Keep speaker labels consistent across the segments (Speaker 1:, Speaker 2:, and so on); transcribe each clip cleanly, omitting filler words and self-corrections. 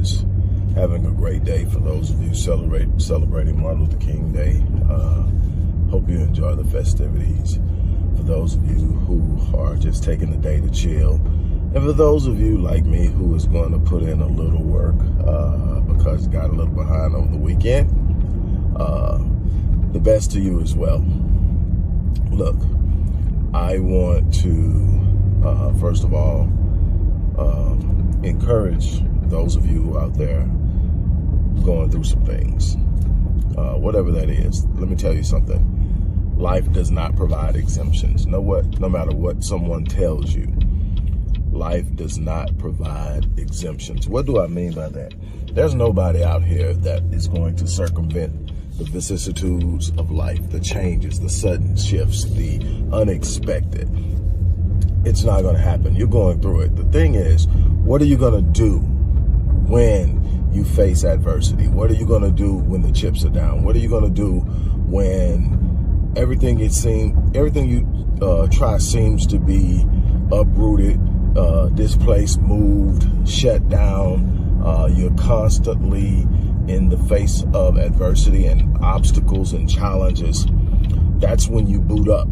Speaker 1: is having a great day. For those of you celebrating Martin Luther King Day, hope you enjoy the festivities. For those of you who are just taking the day to chill, and for those of you like me who is going to put in a little work because got a little behind over the weekend, the best to you as well. Look, I want to, first of all, encourage those of you out there going through some things, whatever that is. Let me tell you something. Life does not provide exemptions. No matter what someone tells you, life does not provide exemptions. What do I mean by that? There's nobody out here that is going to circumvent the vicissitudes of life, the changes, the sudden shifts, the unexpected. It's not going to happen. You're going through it. The thing is, what are you going to do when you face adversity? What are you going to do when the chips are down? What are you going to do when everything you try seems to be uprooted, displaced, moved, shut down? You're constantly in the face of adversity and obstacles and challenges. That's when you boot up.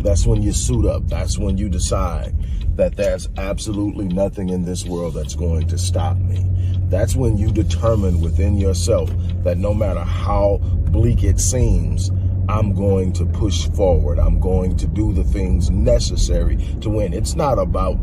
Speaker 1: That's when you suit up. That's when you decide that there's absolutely nothing in this world that's going to stop me. That's when you determine within yourself that no matter how bleak it seems, I'm going to push forward. I'm going to do the things necessary to win. It's not about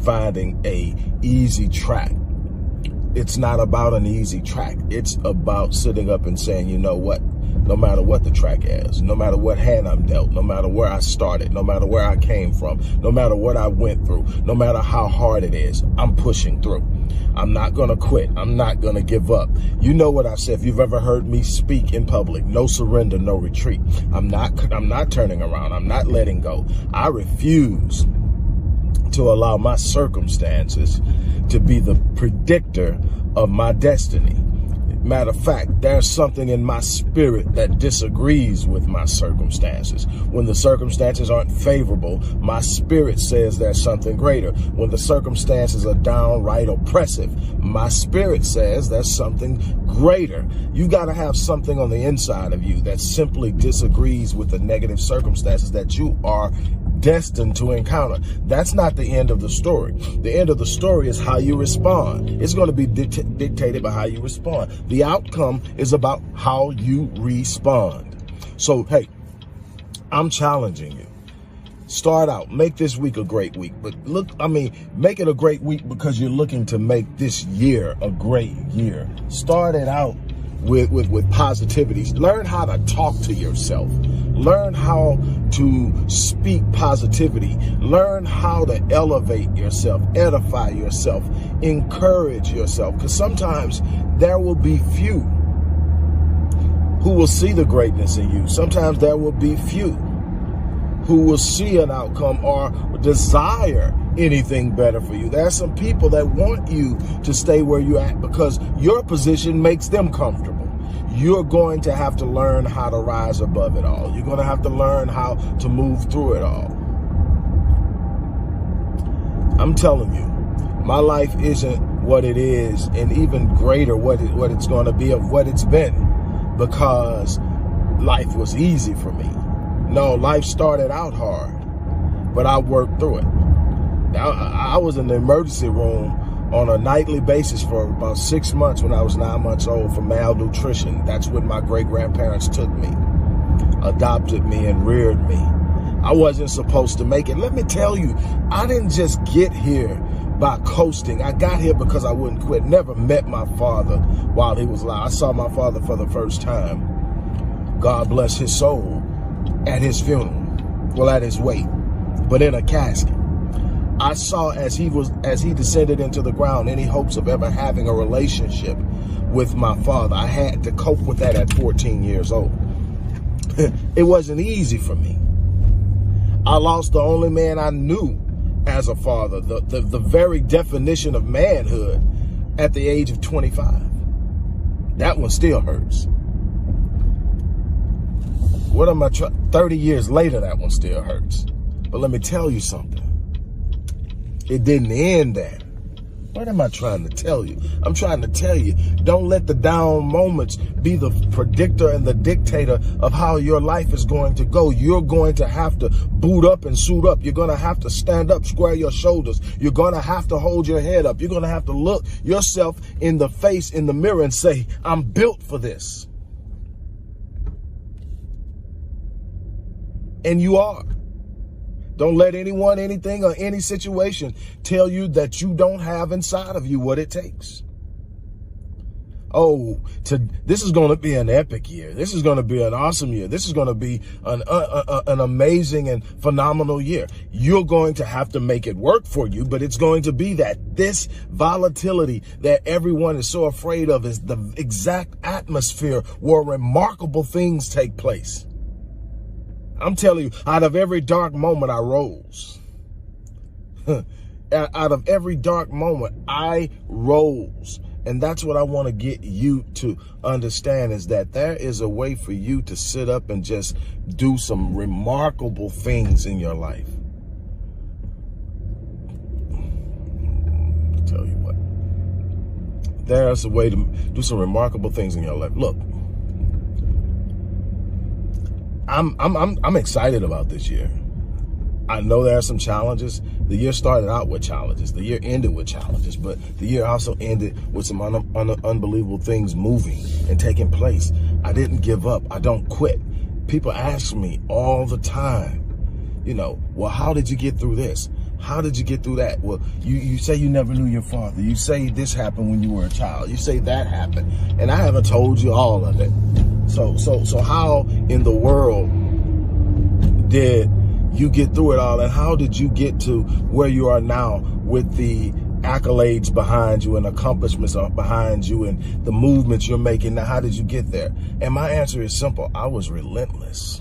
Speaker 1: finding an easy track. It's not about an easy track. It's about sitting up and saying, you know what? No matter what the track is, no matter what hand I'm dealt, no matter where I started, no matter where I came from, no matter what I went through, no matter how hard it is, I'm pushing through. I'm not going to quit. I'm not going to give up. You know what I've said. If you've ever heard me speak in public, no surrender, no retreat. I'm not turning around. I'm not letting go. I refuse to allow my circumstances to be the predictor of my destiny. Matter of fact, there's something in my spirit that disagrees with my circumstances. When the circumstances aren't favorable, my spirit says there's something greater. When the circumstances are downright oppressive, my spirit says there's something greater. You got to have something on the inside of you that simply disagrees with the negative circumstances that you are destined to encounter. That's not the end of the story. The end of the story is how you respond. It's going to be dictated by how you respond. The outcome is about how you respond. So, hey, I'm challenging you. Start out, make this week a great week, but make it a great week because you're looking to make this year a great year. Start it out with positivity. Learn how to talk to yourself. Learn how to speak positivity. Learn how to elevate yourself, edify yourself, encourage yourself. Because sometimes there will be few who will see the greatness in you. Sometimes there will be few who will see an outcome or desire anything better for you. There are some people that want you to stay where you're at because your position makes them comfortable. You're going to have to learn how to rise above it all. You're going to have to learn how to move through it all. I'm telling you, my life isn't what it is, and even greater what it's going to be of what it's been, because life was easy for me. No, life started out hard, but I worked through it. Now, I was in the emergency room on a nightly basis for about 6 months when I was 9 months old for malnutrition. That's when my great-grandparents took me, adopted me, and reared me. I wasn't supposed to make it. Let me tell you, I didn't just get here by coasting. I got here because I wouldn't quit. Never met my father while he was alive. I saw my father for the first time, God bless his soul, at his funeral. Well, at his wake, but in a casket. I saw as he descended into the ground any hopes of ever having a relationship with my father. I had to cope with that at 14 years old. It wasn't easy for me. I lost the only man I knew as a father, the very definition of manhood, at the age of 25. That one still hurts. What am I 30 years later, that one still hurts. But let me tell you something. It didn't end there. What am I trying to tell you? I'm trying to tell you, don't let the down moments be the predictor and the dictator of how your life is going to go. You're going to have to boot up and suit up. You're going to have to stand up, square your shoulders. You're going to have to hold your head up. You're going to have to look yourself in the face in the mirror and say, I'm built for this. And you are. Don't let anyone, anything, or any situation tell you that you don't have inside of you what it takes. Oh, this is going to be an epic year. This is going to be an awesome year. This is going to be an amazing and phenomenal year. You're going to have to make it work for you, but it's going to be that. This volatility that everyone is so afraid of is the exact atmosphere where remarkable things take place. I'm telling you, out of every dark moment, I rose. Out of every dark moment, I rose. And that's what I want to get you to understand, is that there is a way for you to sit up and just do some remarkable things in your life. I'll tell you what. There's a way to do some remarkable things in your life. Look. I'm excited about this year. I know there are some challenges. The year started out with challenges. The year ended with challenges, but the year also ended with some unbelievable things moving and taking place. I didn't give up. I don't quit. People ask me all the time, well, how did you get through this? How did you get through that? Well, you say you never knew your father. You say this happened when you were a child. You say that happened. And I haven't told you all of it. So how in the world did you get through it all? And how did you get to where you are now with the accolades behind you and accomplishments behind you and the movements you're making? Now, how did you get there? And my answer is simple. I was relentless.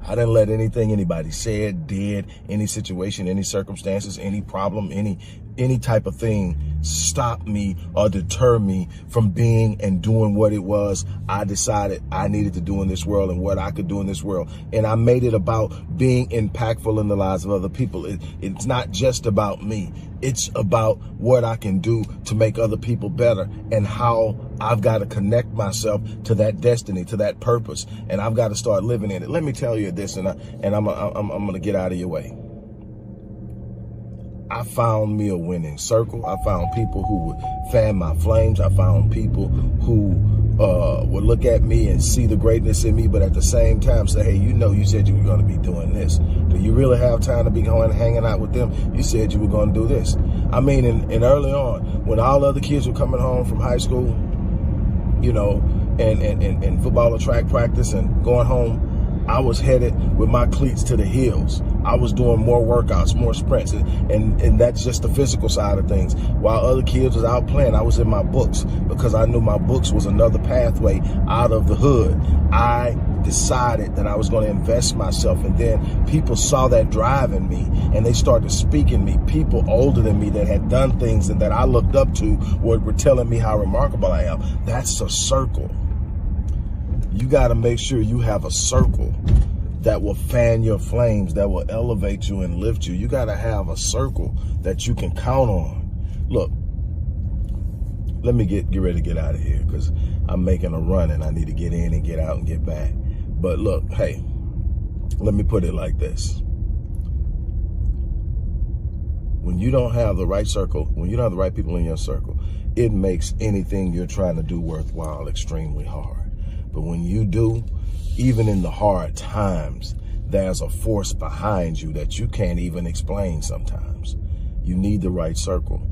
Speaker 1: I didn't let anything anybody said, did, any situation, any circumstances, any problem, any type of thing stop me or deter me from being and doing what it was I decided I needed to do in this world and what I could do in this world. And I made it about being impactful in the lives of other people. It's not just about me. It's about what I can do to make other people better and how I've got to connect myself to that destiny, to that purpose, and I've got to start living in it. Let me tell you this, and I'm going to get out of your way. I found me a winning circle. I found people who would fan my flames. I found people who would look at me and see the greatness in me, but at the same time say, hey, you said you were going to be doing this. Do you really have time to be going and hanging out with them? You said you were going to do this. I mean, and early on, when all the other kids were coming home from high school, and football or track practice and going home, I was headed with my cleats to the hills. I was doing more workouts, more sprints, and that's just the physical side of things. While other kids was out playing, I was in my books because I knew my books was another pathway out of the hood. I decided that I was going to invest myself, and then people saw that drive in me, and they started speaking me. People older than me that had done things and that I looked up to were telling me how remarkable I am. That's a circle. You got to make sure you have a circle that will fan your flames, that will elevate you and lift you. You got to have a circle that you can count on. Look, let me get ready to get out of here because I'm making a run and I need to get in and get out and get back. But look, hey, let me put it like this. When you don't have the right circle, when you don't have the right people in your circle, it makes anything you're trying to do worthwhile extremely hard. But when you do, even in the hard times, there's a force behind you that you can't even explain sometimes. You need the right circle.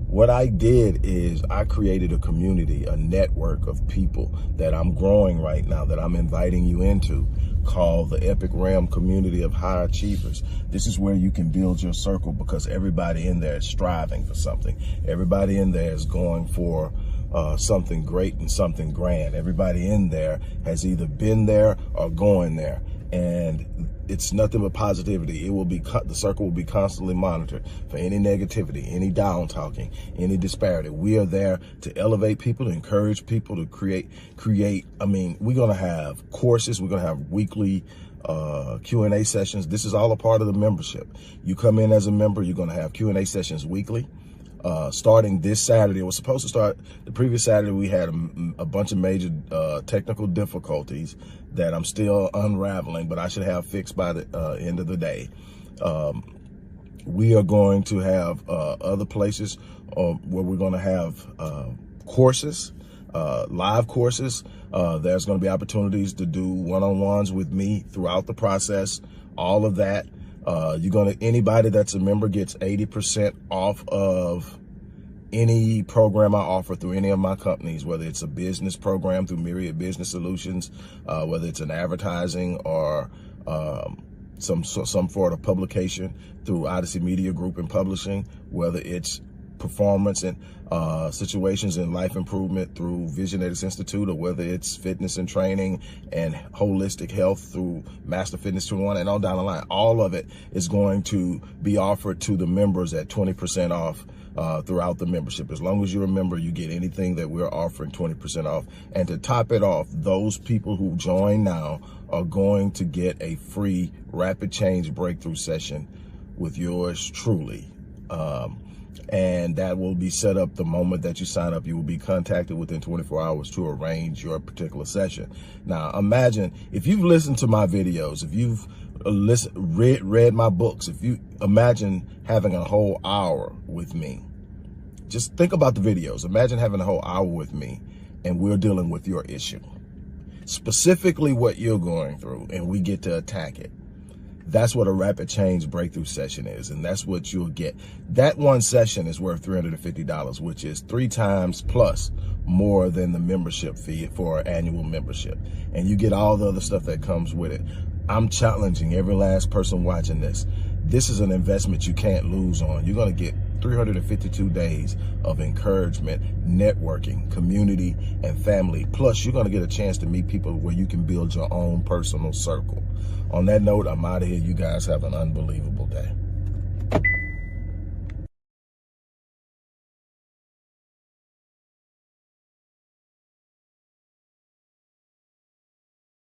Speaker 1: What I did is I created a community, a network of people that I'm growing right now, that I'm inviting you into, called the Epic Realm Community of High Achievers. This is where you can build your circle because everybody in there is striving for something. Everybody in there is going for something great and something grand. Everybody in there has either been there or going there, and it's nothing but positivity. It will be the circle will be constantly monitored for any negativity, any down talking, any disparity. We are there to elevate people, to encourage people, to create. I mean, we're gonna have courses. We're gonna have weekly Q&A sessions. This is all a part of the membership. You come in as a member, you're gonna have Q&A sessions weekly. starting this Saturday. It was supposed to start the previous Saturday. We had a bunch of major technical difficulties that I'm still unraveling, but I should have fixed by the end of the day. We are going to have other places where we're going to have courses, live courses. There's going to be opportunities to do one-on-ones with me throughout the process, all of that. Anybody that's a member gets 80% off of any program I offer through any of my companies, whether it's a business program through Myriad Business Solutions, whether it's an advertising or some sort of publication through Odyssey Media Group and Publishing, whether it's performance and situations in life improvement through Visionators Institute, or whether it's fitness and training and holistic health through Master Fitness 21, and on down the line. All of it is going to be offered to the members at 20% off throughout the membership. As long as you're a member, you get anything that we're offering 20% off. And to top it off, those people who join now are going to get a free rapid change breakthrough session with yours truly. And that will be set up the moment that you sign up. You will be contacted within 24 hours to arrange your particular session. Now, imagine if you've listened to my videos, if you've read my books, if you imagine having a whole hour with me. Just think about the videos. Imagine having a whole hour with me and we're dealing with your issue, specifically what you're going through, and we get to attack it. That's what a rapid change breakthrough session is, and that's what you'll get. That one session is worth $350, which is 3 times plus more than the membership fee for an annual membership. And you get all the other stuff that comes with it. I'm challenging every last person watching this. This is an investment you can't lose on. You're going to get 352 days of encouragement, networking, community, and family. Plus, you're going to get a chance to meet people where you can build your own personal circle. On that note, I'm out of here. You guys have an unbelievable day.